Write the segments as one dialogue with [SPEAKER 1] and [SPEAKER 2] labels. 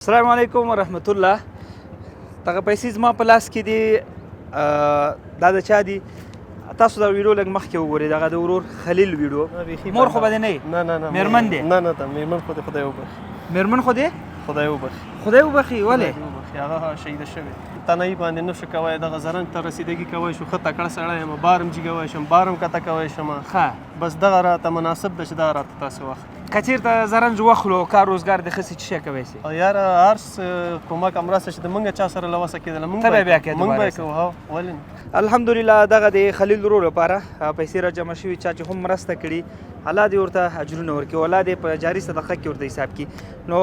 [SPEAKER 1] السلام علیکم ورحمت الله. دغه پیسې زما په لاس کې دي. دا د چا دي؟ تاسو دا ویډیو لږ مخکې وګورئ. دغه د ورور خلیل ویډیو. مور خو به دې نه یې؟
[SPEAKER 2] نه
[SPEAKER 1] مېرمن دی؟
[SPEAKER 2] نه ته مېرمن خو دې خدای وبخي.
[SPEAKER 1] مېرمن خو دې
[SPEAKER 2] خدای وبخي.
[SPEAKER 1] خدای وبخي. ولې؟
[SPEAKER 2] هغه شهیده شوې. تنهایي باندې نه شو کوی. دغه زرنج ته رسیدګي کوی شو. ښه تکړه سړی یم. بارم جګوی شم، بارم کته کوی شم.
[SPEAKER 1] ښه
[SPEAKER 2] بس دغه راته مناسب ده چې دغه راته تاسې واخلئ.
[SPEAKER 1] که چېرته زرنج واخلو کار روزګار دې ښه سي څه شی کوی سي؟
[SPEAKER 2] یاره هر څه کومک مرسته چې د مونږ چا سره له وسه کېدله
[SPEAKER 1] ته به بیا کوې
[SPEAKER 2] مونږ به
[SPEAKER 1] دوباره
[SPEAKER 2] یې کوو. ها ولې نه؟
[SPEAKER 1] الحمدلله دغه د خلیل ورور لپاره پیسې را جمع شوي. چا چې هم مرسته کړي الله دې ورته اجرونه ورکړي، الله دې په جاري صدقه کې ورته حساب کړي. نو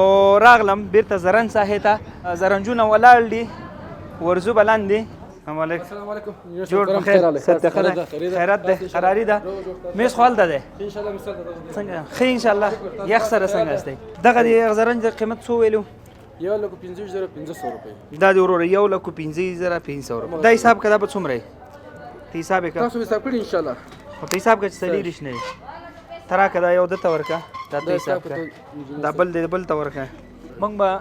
[SPEAKER 1] راغلم بیرته زرنج ساحې ته. زرنجونه ولاړ دي، ورزو به لاندې.
[SPEAKER 3] السلام علیکم.
[SPEAKER 1] جوړ په خیر. ست دی ښه دی؟ خیرات دی؟ قراري ده؟ میز خو هلته دی؟
[SPEAKER 3] انشاءالله مثال
[SPEAKER 1] څنګه ښه انشاءالله. یخ سره څنګه استئ؟ دغه د زرنج د قیمت څو ویلو؟
[SPEAKER 3] 1,25,500 روپۍ.
[SPEAKER 1] دا د ورور 1,15,500 روپۍ. دا حساب که دا به څومره یې؟ ته حساب یې که؟
[SPEAKER 3] تاسو حساب کړئ انشاءالله.
[SPEAKER 1] خو ته حساب که چې څلېرویشت نه وي. ته راکړه دا یو ده ته ورکړه. دا ته حساب کړه. دا بل دی بل ته ورکړه. موږ به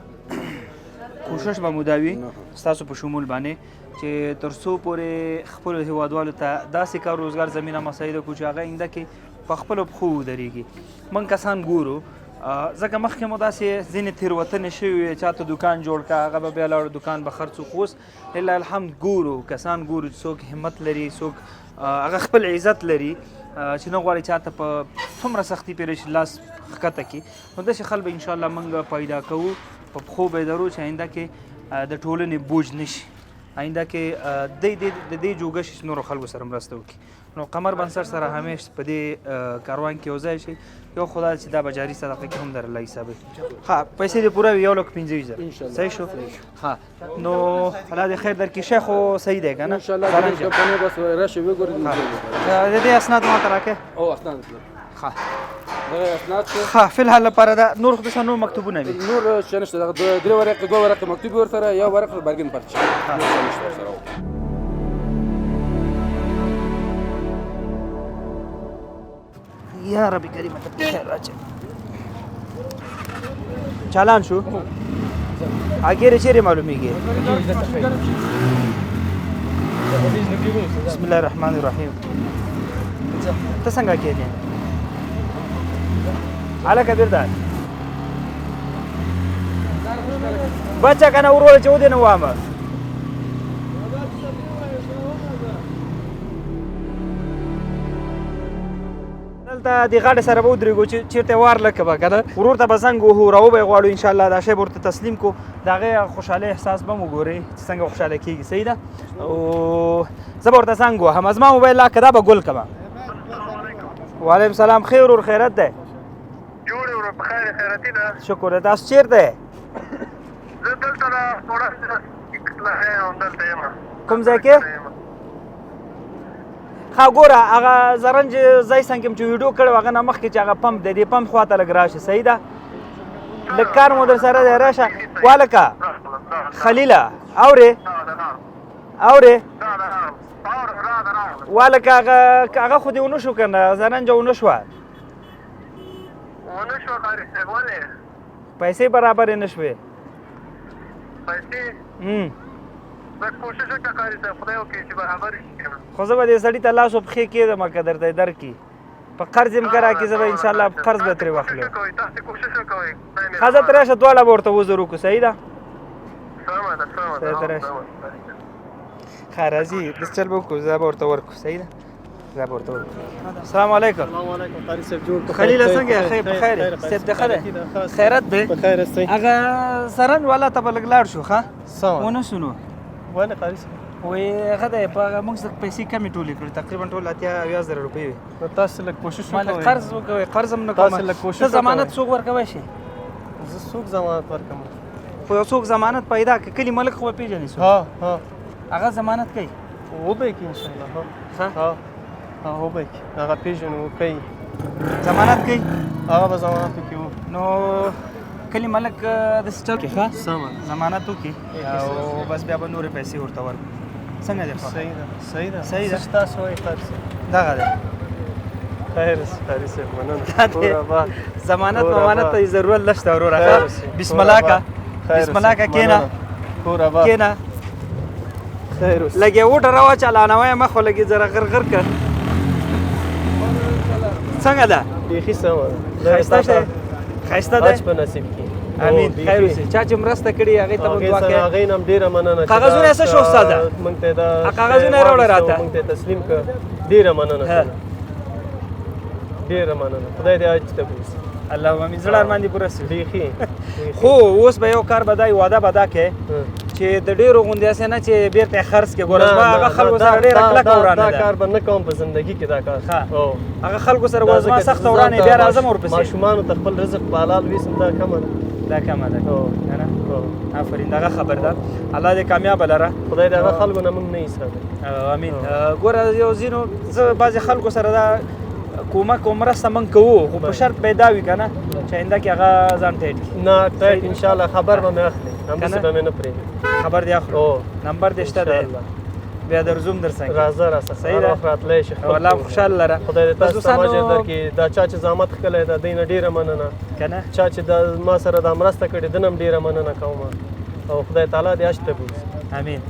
[SPEAKER 1] کوشش به مو دا وي ستاسو په شمول باندې چې تر څو پورې خپلو هېوادوالو ته داسې کار روزګار زمینه مساعده کړو چې هغه آینده کې په خپلو پښو ودرېږي. موږ کسان ګورو ځکه مخکې مو داسې ځینې تېروتنې شوي وې، چا ته دوکان جوړ کړه هغه به بیا لاړو دوکان به خرڅ وکړو. اوس لله الحمد ګورو کسان ګورو چې څوک همت لري، څوک هغه خپل عزت لري چې نه غواړي چاته په څومره سختي پرې شي لاس ښکته کړي. نو داسې خلک انشاءالله موږ پیدا کوو، په پښو به یې درو چې آینده کې د ټولنې بوج نه شي، آینده کې د دې جوګه شي چې نورو خلکو سره مرسته وکړي. نو قمر بنسټ سره همیش په دې کاروان کې یو ځای شي. یو خدا چې دا به جاري صدقه کې هم در الله حسابوي. ښه پیسې دې پوره وي 1,15,000 صحیح شو؟ ښه نو الله دې خیر درکړي. شیخ خو صحیح دی که نه؟
[SPEAKER 3] انشاءالله کمپنۍ بس راشئ وګورئ.
[SPEAKER 1] د دې اسناد ماته راکړئ.
[SPEAKER 3] او اسناد
[SPEAKER 1] ښه
[SPEAKER 3] دغه اسناد
[SPEAKER 1] ښه فی الحال لپاره دا نور خو داسې نور مکتوبونه وي؟
[SPEAKER 3] نور څه نشته. دغه درې ورقې 2 ورقې مکتوب ورسره، یو ورقه برګن پرچه. نور څه نشته ورسره.
[SPEAKER 1] یا ربي کریم ته په خیر راچې. چالان شو اګیرې چیرې معلومیږي؟ بسم الله الرحمن الرحیم. ته څنګه کېدې هلکه بیرته بچه که نه وروره چې ودې نه وامه. دلته د غاړې سره به ودرېږو چې چېرته وار لکه به که نه ورور ته به زنګ وهو راوبه یې غواړو انشاءالله دا شی به ورته تسلیم کړو. د هغې خوشحالۍ احساس به مو ګورئ چې څنګه خوشحاله کېږي. صحیح ده؟ او زه به ورته زنګ وهم. زما موبایل لا که دا به ګل کړمه. وعلیکم سلام. خیر ورور خیرت دی؟
[SPEAKER 4] جوړ ورور په خیر خیرتي ده.
[SPEAKER 1] شکر دی. تاسو چېرته یې؟
[SPEAKER 4] زه دلته لا تھوڑا یم دلته یم.
[SPEAKER 1] کوم ځای کې؟ ښه ګوره هغه زرنج ځای څنګ کې م چې ویډیو کړی و هغه نه مخکې چې هغه پمپ دی دې پمپ خواته لږ راشه. صحیح ده؟ لږ کار مو در سره دی راشه. والکه خلیله اورې اورې والکه هغه خو دې ونه شو که نه زرنجه ونه شوه
[SPEAKER 4] ونه شوه قاري صاحب. ولې
[SPEAKER 1] پیسې برابرې نه شوې؟
[SPEAKER 4] پیسې بس کوشش وکړه قاري صاحب خدای وکړي چې برابر شي.
[SPEAKER 1] خو زه به دې سړي ته لاس و پښې کېږدم که درته یې درکړي. په قرض یې م که راکړي زه به انشاءالله قرض به ترې واخلو.
[SPEAKER 4] تاسې کوشش وکوئ.
[SPEAKER 1] ښه زه ته راشه دواړه به ورته وزر وکړو. صحیح ده؟
[SPEAKER 4] سمه ده سمه ده.
[SPEAKER 1] ته راشه ښه راځي داسې چل به وکړو. زه به ورته ورکړو. صحیح ده؟ زه به ورته ورکړو. السلام علیکم.
[SPEAKER 2] السلام علیکم قاري صاحب. جوړ
[SPEAKER 1] خلیله څنګه یې؟ ښه په خیر یې؟ صحت دې ښه دی؟ خیرت دی؟
[SPEAKER 2] په خیر استئ.
[SPEAKER 1] هغه زرنج والا ته به لږ لاړ شو. ښه
[SPEAKER 2] سمه
[SPEAKER 1] ونه شو نو
[SPEAKER 2] ولې قاري صاحب؟
[SPEAKER 1] وایي هغه دی په موږ څخه پیسې کمې ټولې کړې تقریبا ټول 80,000 روپۍ وې.
[SPEAKER 2] نو تاسې لږ کوشش
[SPEAKER 1] ما لږ
[SPEAKER 2] وکړئ.
[SPEAKER 1] قرض وکوئ. قرض هم نه کوم.
[SPEAKER 2] تاسې لږ کوشش
[SPEAKER 1] ته ضمانت
[SPEAKER 2] وکړئ.
[SPEAKER 1] څوک ورکوی شي؟
[SPEAKER 2] زه څوک ضمانت ورکړم؟
[SPEAKER 1] خو یو څوک ضمانت پیدا کړي. کلي ملک خو به پېژنې څوک
[SPEAKER 2] ها
[SPEAKER 1] هغه ضمانت کوي.
[SPEAKER 2] وبه کې انشاءالله.
[SPEAKER 1] ښه
[SPEAKER 2] ها وبه کې هغه پېژنو کوي.
[SPEAKER 1] ضمانت کوي.
[SPEAKER 2] هغه به ضمانت وکړي.
[SPEAKER 1] نو کلي ملک داسې چل کړي. ښه
[SPEAKER 2] سمه
[SPEAKER 1] ضمانت وکړي او بس بیا به نورې پیسې ورته ورکړو. څنګه دی؟
[SPEAKER 2] صحیح ده صحیح ده
[SPEAKER 1] صحیح ده.
[SPEAKER 2] تاسو وایئ قاري صاحب.
[SPEAKER 1] دغه دی.
[SPEAKER 2] خیر قاري صاحب مننه.
[SPEAKER 1] ضمانت ممانت ته ضرورت نشته وروره. بسم الله کا بسم الله کا کېنه
[SPEAKER 2] کور آباد
[SPEAKER 1] کېنه
[SPEAKER 2] خیر اوسه
[SPEAKER 1] لږ یې وټه راواچاله نوی مخ خو لږ یې ذره غرغر کړ څنګه ده
[SPEAKER 2] بیخي سمه ده
[SPEAKER 1] ښایسته شی ښایسته دی
[SPEAKER 2] حج په نصیب کړي
[SPEAKER 1] امین خیر اوسې چا چې مرسته کړې هغې ته مو دعا کوې
[SPEAKER 2] هغې نه هم ډېره مننه
[SPEAKER 1] کاغذونه یې څه شو استاده
[SPEAKER 2] موږ ته دا
[SPEAKER 1] کاغذونه یې راوړه راته
[SPEAKER 2] موږ ته تسلیم کړه ډېره مننه ډېره مننه خدای دې حج ته بوځي
[SPEAKER 1] الله امین زړه ارمان دې پوره شي
[SPEAKER 2] بیخي
[SPEAKER 1] خو اوس به یو کار به دا واده به دا کوې چې د ډېرو غوندې هسې نه چې بېرته یې خرڅ کړې ګوره زما هغه خلکو سره ډېره کلکه ورانه
[SPEAKER 2] دا
[SPEAKER 1] ده
[SPEAKER 2] کار به نه کوم په زندګي کې دا کار
[SPEAKER 1] هغه خلکو سره ګوره زما سخته ورانه بیا راځم ورپسې
[SPEAKER 2] ماشومانو ته خپل رزق په حلال ویسم دا کمه ده
[SPEAKER 1] دا کمه ده کنه آفرین دغه خبر ده الله دې کامیابه لره
[SPEAKER 2] خدای دې هغه خلکو نه موږ نه ایساره
[SPEAKER 1] امین ګوره یو ځینو زه بعضې خلکو سره دا کومک او مرسته موږ کوو خو په شرط پیدا وي که نه چې آینده کې هغه ځان ټیټ کړي
[SPEAKER 2] نه ټیټ انشاءالله خبر به مې اخلي همداسې به مې نه پرېږدي
[SPEAKER 1] خبر دې اخلو نمبر دې شته دی بیا درځوم در څنګه
[SPEAKER 2] راځه راسه
[SPEAKER 1] صحیح ده
[SPEAKER 2] راتلی شي
[SPEAKER 1] والله خوشحال لره
[SPEAKER 2] خدای دې تاسو ته اجر درکړي دا چا چې زحمت ښکلی ده دی نه ډېره مننه
[SPEAKER 1] که نه
[SPEAKER 2] چا چې دا ما سره دا مرسته کړې ده نه هم ډېره مننه کوم او خدای تعالی دې حج ته بوځي
[SPEAKER 1] امین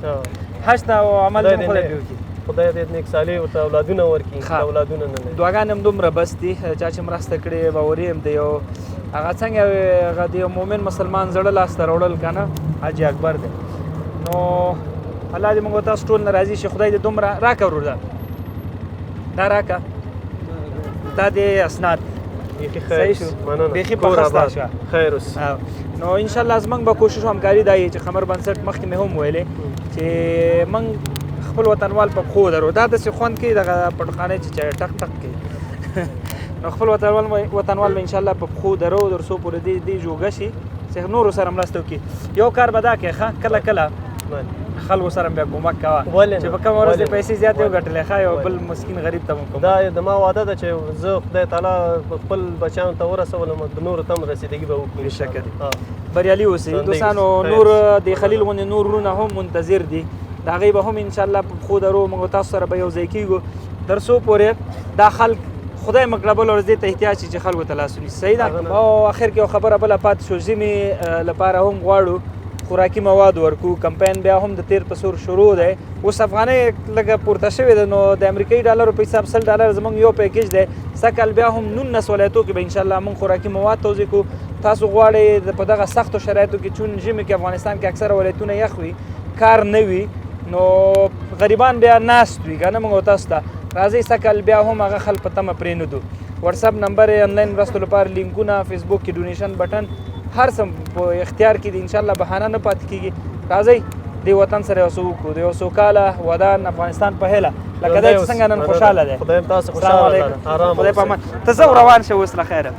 [SPEAKER 1] حج ته او عمل دې خدای دې وکړي
[SPEAKER 2] خدای دې نیک صالح ورته اولادونه ورکړي اولادونه نه لري
[SPEAKER 1] دعاګانې هم دومره بس دي چا چې مرسته کړې باوري هم دی او هغه څنګه هغه د یو مؤمن مسلمان زړه لاسته راوړل که نه حج اکبر دی نو الله دې موږ تاسو ټول نه راضي شي خدای دې دومره راکړه ورور دا راکړه دا دې اسناد
[SPEAKER 2] بیخي خیر مننه
[SPEAKER 1] بیخي په خسته شوه
[SPEAKER 2] خیر اوس
[SPEAKER 1] نو انشاءالله زموږ به کوشش او همکاري دا وي چې خمر بنسټ مخکې مې هم ویلې چې موږ خپل وطنوال په پښو درو دا داسې خوند کوي دغه پټخانۍ چې ټک ټک کوي نو خپل وطنوال به انشاءالله په پښو درو تر څو پورې دې جوګه شي چې نورو سره مرسته وکړي یو کار به دا کوې ښه کله کله خلکو سره بیا کومک کوه چې په کومه ورځ دې پیسې زیاتې وګټلې ښه یو بل مسکین غریب ته کوم
[SPEAKER 2] دا د ما وعده ده چې زه خدای تعالی خپل بچیانو ته ورسولم د نورو ته هم رسیدګي به وکړو
[SPEAKER 1] بېشکه دي بریالي اوسئ دوستانو نور د خلیل غوندې نور وروڼه هم منتظر دي د هغوی به هم انشاءالله په پښو درو موږ تاسو سره به یو ځای کېږو تر څو پورې دا خلک خدای مکړه بل ورځ دې ته احتیاج شي چې خلکو ته لاس ونیسي صحیح ده او اخر کې یو خبره بله پاتې شو ژمې لپاره هم غواړو خوراکي مواد ورکو کمپاین بیا هم د تیر په سور شروع دی اوس افغانۍ لږه پورته شوې ده نو د امریکایي ډالرو په حساب $100 زموږ یو پیکیج دی سږ بیا هم 19 ولایتو کې به انشاءالله موږ خوراکي مواد توضیح کوو تاسو غواړئ په دغه سختو شرایطو کې چون ژمي کې افغانستان کې اکثره ولایتونه یخ وي کار نه وي نو غریبان بیا ناست وي که نه موږ تاسو ته راځئ سږ بیا هم هغه خل په تمه پرېنږدو واتساپ نمبر یې انلاین مرستو لپاره لینکونه فیسبوک کې ډونیشن بټن هر څه په اختیار کې دي انشاءالله بهانه نه پاتې کېږي راځئ دې وطن سره یو څه وکړو د یو سوکاله ودان افغانستان په هیله لکه دی چې څنګه نن خوشحاله دی
[SPEAKER 2] خدای تاسو خوشحاله
[SPEAKER 1] خدای په امان ته زه روان شه اوس له خیره